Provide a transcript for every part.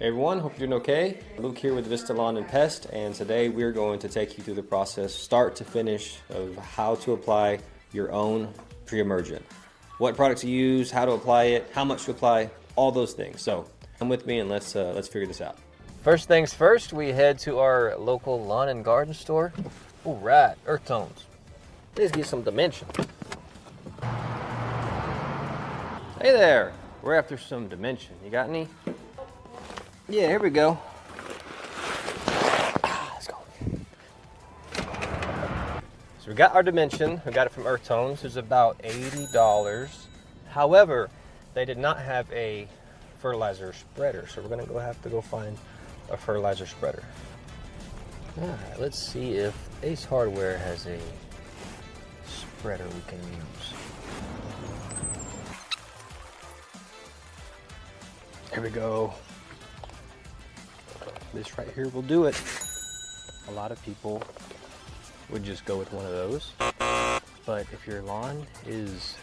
Hey everyone, hope you're doing okay. Luke here with Vista Lawn and Pest, and today we're going to take you through the process, start to finish, of how to apply your own pre-emergent. What products to use, how to apply it, how much to apply, all those things. So come with me and let's figure this out. First things first, we head to our local lawn and garden store. All right, earth tones. Let's get some dimension. Hey there, we're after some dimension. You got any? Yeah, here we go. Let's go. So we got our dimension. We got it from Earth Tones. It's about $80. However, they did not have a fertilizer spreader, so we're gonna have to go find a fertilizer spreader. All right, let's see if Ace Hardware has a spreader we can use. Here we go. This right here will do it. A lot of people would just go with one of those, but if your lawn is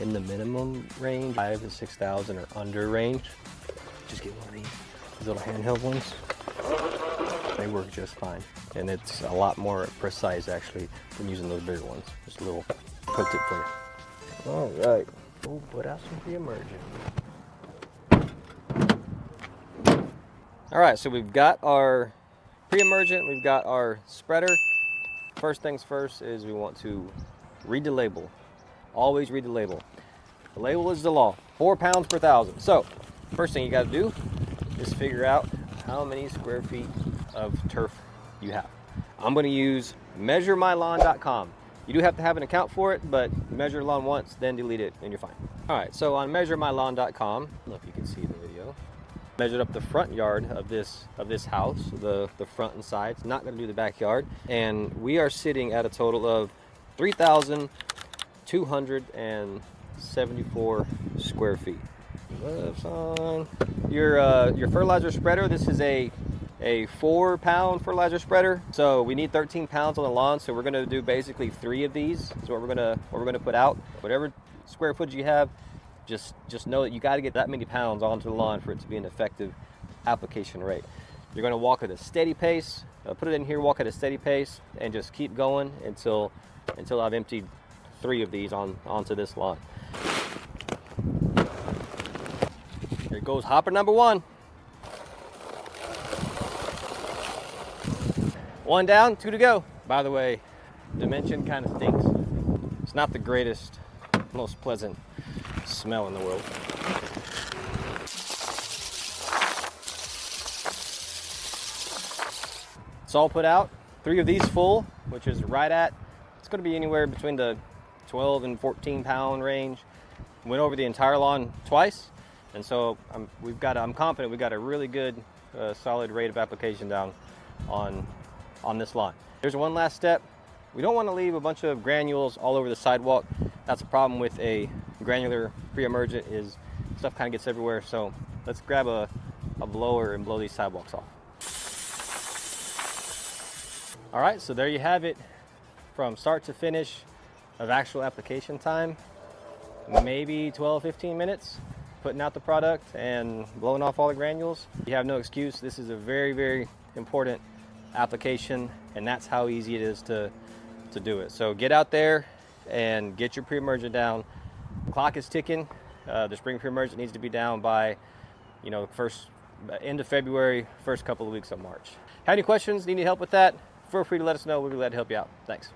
in the minimum range, 5,000 to 6,000 or under range, just get one of these little handheld ones. They work just fine, and it's a lot more precise actually than using those bigger ones. Just a little pro tip for you. All right, we'll put out some pre-emergent. All right, so we've got our pre-emergent, we've got our spreader. First things first is we want to read the label. Always read the label. The label is the law, 4 pounds per thousand. So first thing you gotta do is figure out how many square feet of turf you have. I'm gonna use measuremylawn.com. You do have to have an account for it, but measure your lawn once, then delete it, and you're fine. All right, so on measuremylawn.com, I don't know if you can see the video, measured up the front yard of this house, the front and sides. Not going to do the backyard, and we are sitting at a total of 3,274 square feet. Gloves on. Your fertilizer spreader. This is a 4 pound fertilizer spreader, so we need 13 pounds on the lawn. So we're going to do basically 3 of these. Is what we're gonna put out. Whatever square footage you have. Just know that you got to get that many pounds onto the lawn for it to be an effective application rate. You're going to walk at a steady pace. Put it in here, walk at a steady pace, and just keep going until I've emptied 3 of these onto this lawn. Here goes hopper number 1. 1 down, 2 to go. By the way, dimension kind of stinks. It's not the greatest, most pleasant smell in the world. It's all put out. 3 of these full, which is right at, it's going to be anywhere between the 12 and 14 pound range. Went over the entire lawn twice, and so I'm confident we've got a really good solid rate of application down on this lawn. There's one last step. We don't want to leave a bunch of granules all over the sidewalk. That's a problem with a granular pre-emergent, is stuff kind of gets everywhere. So let's grab a blower and blow these sidewalks off. All right, so there you have it, from start to finish of actual application time. Maybe 12-15 minutes putting out the product and blowing off all the granules. You have no excuse. This is a very, very important application, and that's how easy it is to do it. So get out there and get your pre-emergent down. The clock is ticking. The spring pre-emergent needs to be down by, end of February, first couple of weeks of March. Have any questions? Need any help with that? Feel free to let us know. We'll be glad to help you out. Thanks.